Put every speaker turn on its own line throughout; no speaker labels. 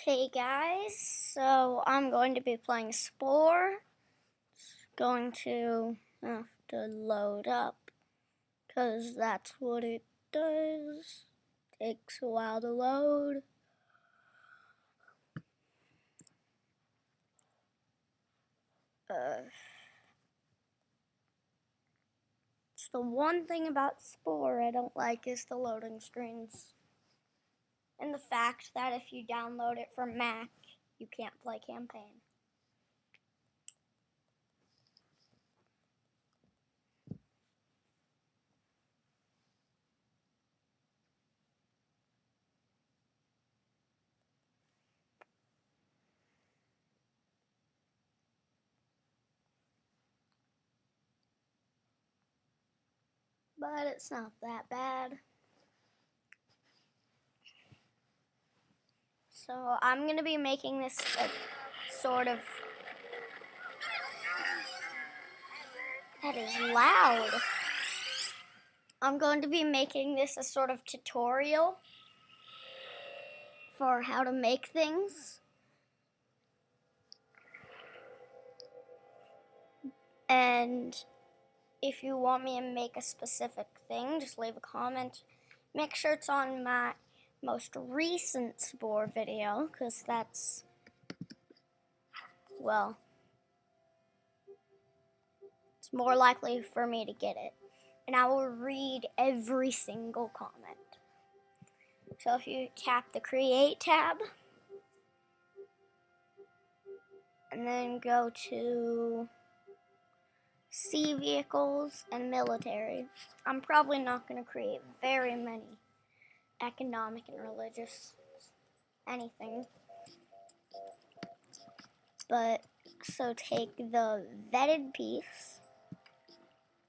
Hey guys, so I'm going to be playing Spore. It's going to have to load up because that's what it does. Takes a while to load. It's the one thing about Spore I don't like is the loading screens. And the fact that if you download it from Mac, you can't play campaign. But it's not that bad. So I'm going to be making this a sort of... That is loud. I'm going to be making this a sort of tutorial for how to make things. And if you want me to make a specific thing, just leave a comment. Make sure it's on my most recent Spore video, because that's, well, it's more likely for me to get it. And I will read every single comment. So if you tap the Create tab, and then go to Sea Vehicles and Military. I'm probably not going to create very many economic and religious anything. But, so take the vetted piece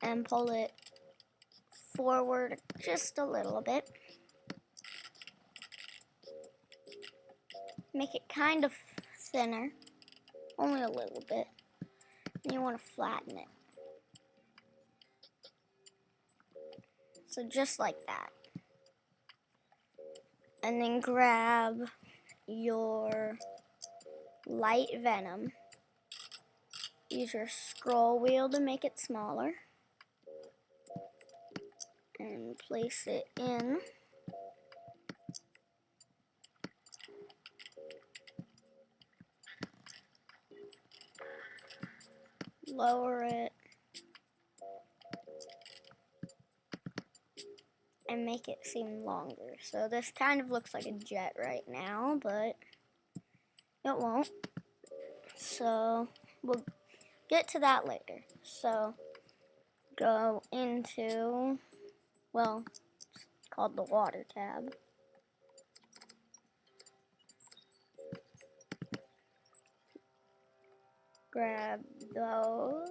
and pull it forward just a little bit. Make it kind of thinner, only a little bit. And you want to flatten it. So just like that. And then grab your light venom. Use your scroll wheel to make it smaller. And place it in. Lower it. And make it seem longer. So this kind of looks like a jet right now, but it won't. So we'll get to that later. So go into, well, it's called the water tab. Grab those.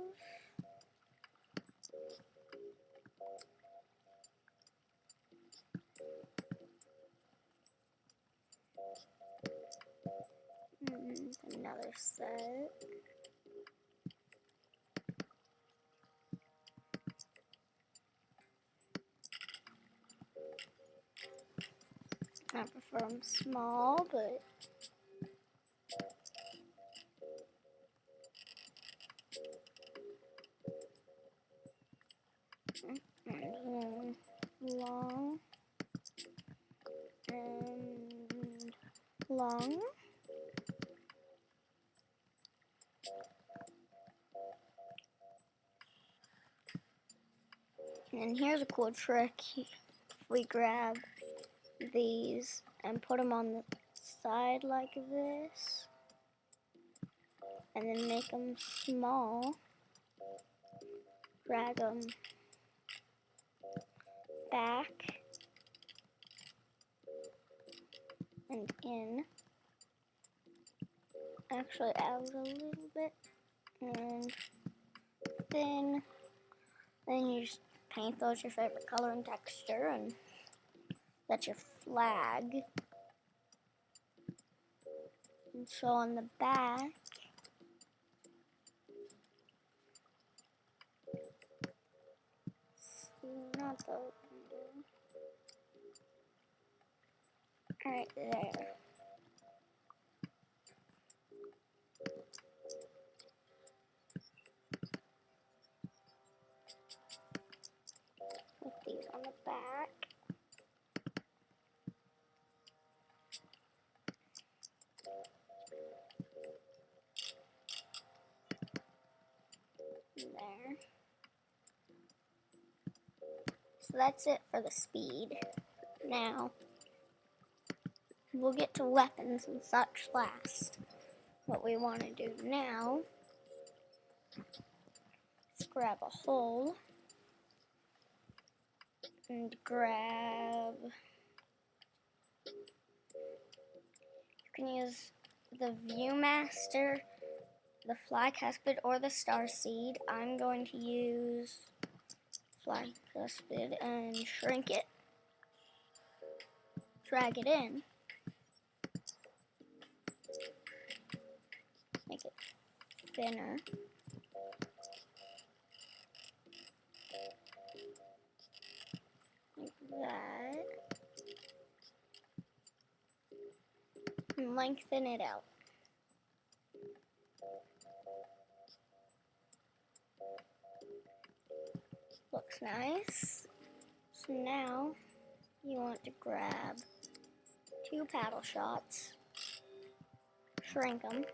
Another set. I prefer them small, but and long and long. And here's a cool trick. If we grab these and put them on the side like this, and then make them small, drag them back and in. Actually out a little bit, and then you just paint those your favorite color and texture, and that's your flag. And so on the back, not the right there. back. There. So that's it for the speed. Now, we'll get to weapons and such last. What we want to do now is grab a hole and grab, you can use the Viewmaster, the Fly Cuspid, or the Star Seed. I'm going to use Fly Cuspid and shrink it, drag it in, make it thinner. Like that. And lengthen it out. Looks nice. So now you want to grab 2 paddle shots, shrink them,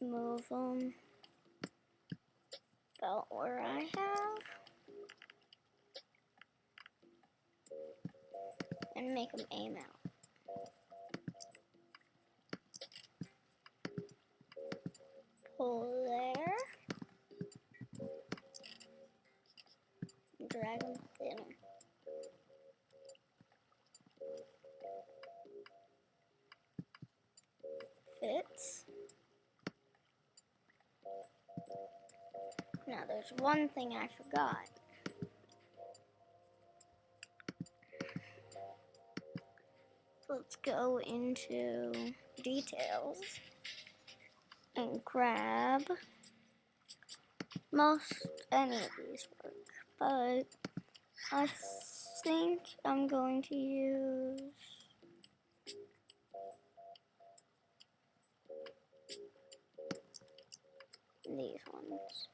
move them about where I have, and make them aim out. Pull there, and drag them thinner. Fits. Now there's one thing I forgot. Let's go into details and grab most any of these work, but I think I'm going to use these ones.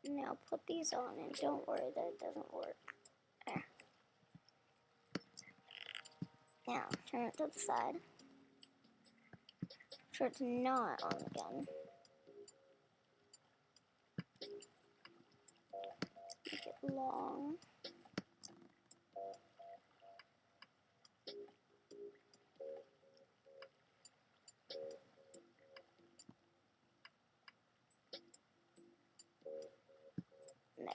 Now put these on and don't worry that it doesn't work. There. Now turn it to the side. Make sure it's not on the gun. Make it long. There.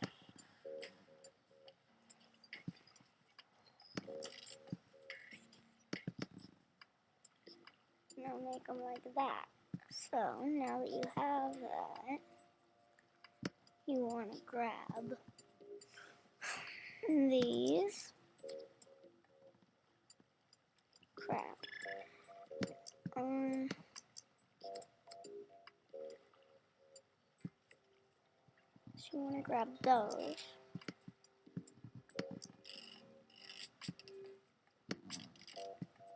Now make them like that. So now that you have that, you want to grab these. Crap. So you want to grab those.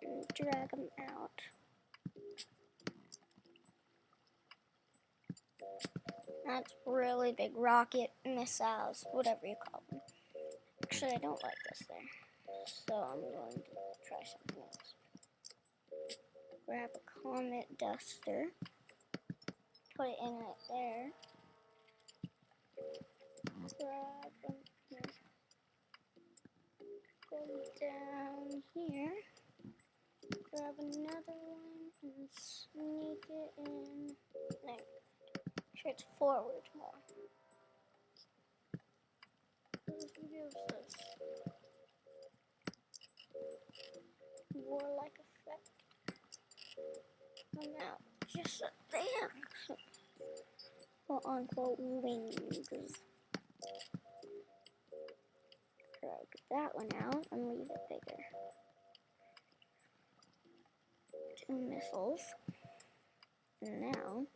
And drag them out. That's really big rocket missiles, whatever you call them. Actually, I don't like this there. So I'm going to try something else. Grab a comet duster. Put it in right there. Grab them here. Go down here. Grab another one and sneak it in. There. Make sure it's forward more. Who gives this? Warlike effect. And now, just there. Quote unquote wings. Drag that one out and leave it bigger. 2 missiles. And now,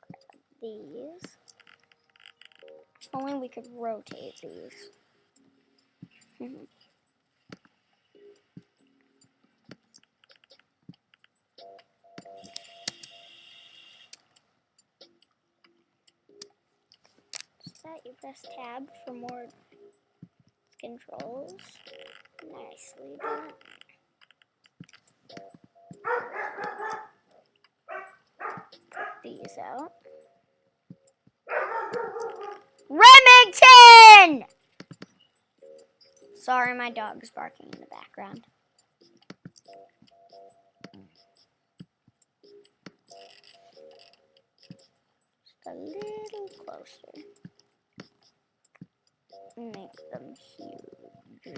grab these. If only we could rotate these. that, you press tab for more controls. Nicely done. Put these out. Remington! Sorry, my dog is barking in the background. Just a little closer. Make them huge.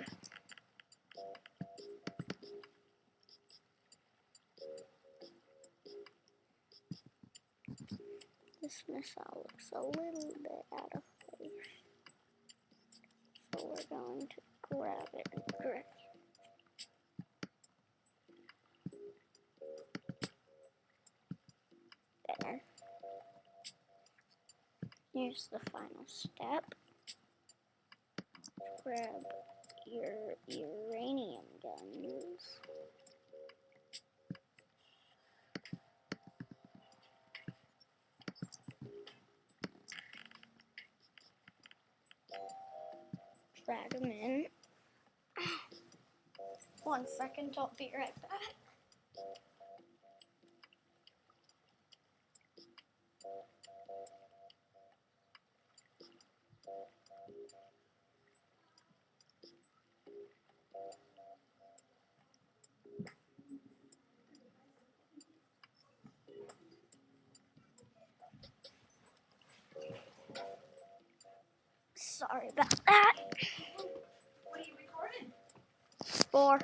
This missile looks a little bit out of place. So we're going to grab it and grab it. There. Here's the final step. Grab your uranium guns. Drag them in. 1 second, I'll be right back. Sorry about that.
What are you recording?
Spore.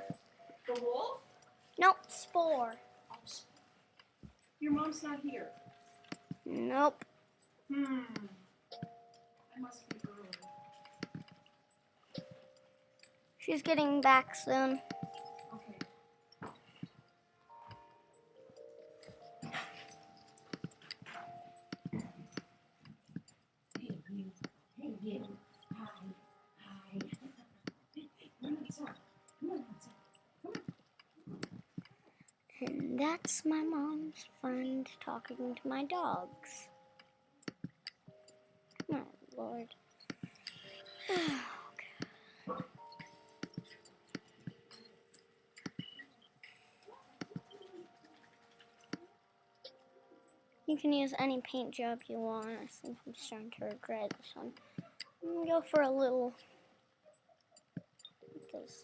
The wolf?
Nope, Spore.
Your mom's not here.
Nope.
I must be early.
She's getting back soon.
Okay. Hey, you. Hey, you. Hi. Hi. Come outside. Come on outside. Come on.
And that's my mom's friend talking to my dogs. Oh, Lord. You can use any paint job you want. I think I'm starting to regret this one. I'm gonna go for a little. Because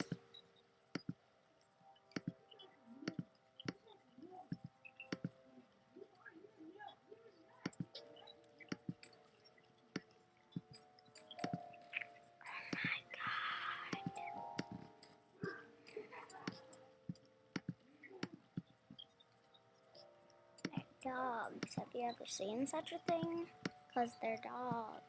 dogs. Have you ever seen such a thing? Because they're dogs.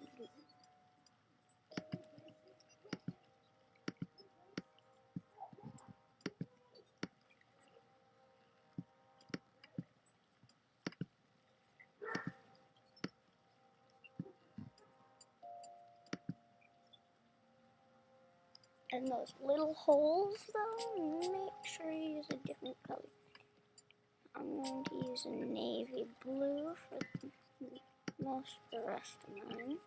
And those little holes, though, make sure you use a different color. I'm going to use a navy blue for most of the rest of mine.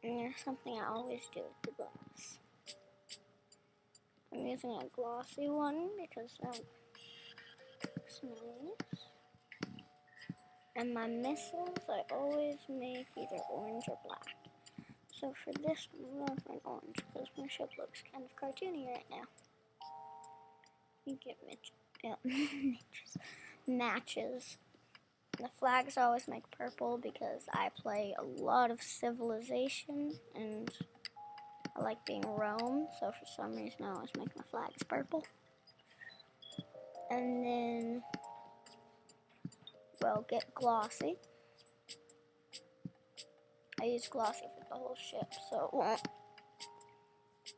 And there's something I always do with the glass. I'm using a glossy one because that looks nice. And my missiles, I always make either orange or black. So for this one, I'm going for an orange because my ship looks kind of cartoony right now. You get matches. The flags I always make purple because I play a lot of Civilization and I like being Rome, so for some reason I always make my flags purple. And then we'll get glossy. I use glossy for the whole ship, so it won't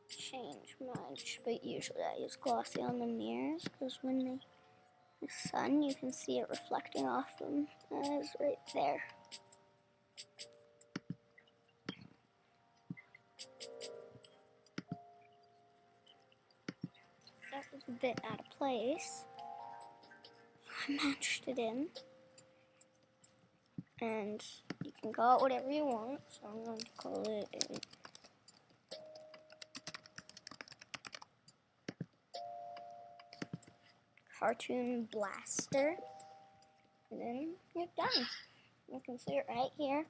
change much, but usually I use glossy on the mirrors because when the sun, you can see it reflecting off them as right there. That was a bit out of place. I matched it in. And You can call it whatever you want, so I'm going to call it a cartoon blaster. And then you're done. You can see it right here. It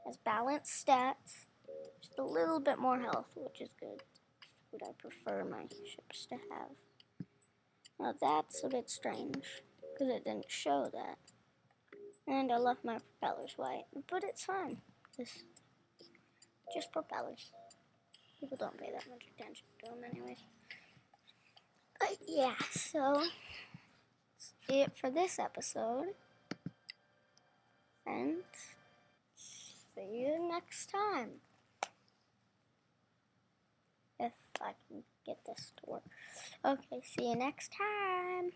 has balanced stats. Just a little bit more health, which is good. What I prefer my ships to have. Now that's a bit strange, because it didn't show that. And I left my propellers white, but it's fine. It's just propellers. People don't pay that much attention to them anyways. But yeah, so that's it for this episode. And see you next time. If I can get this to work. Okay, see you next time.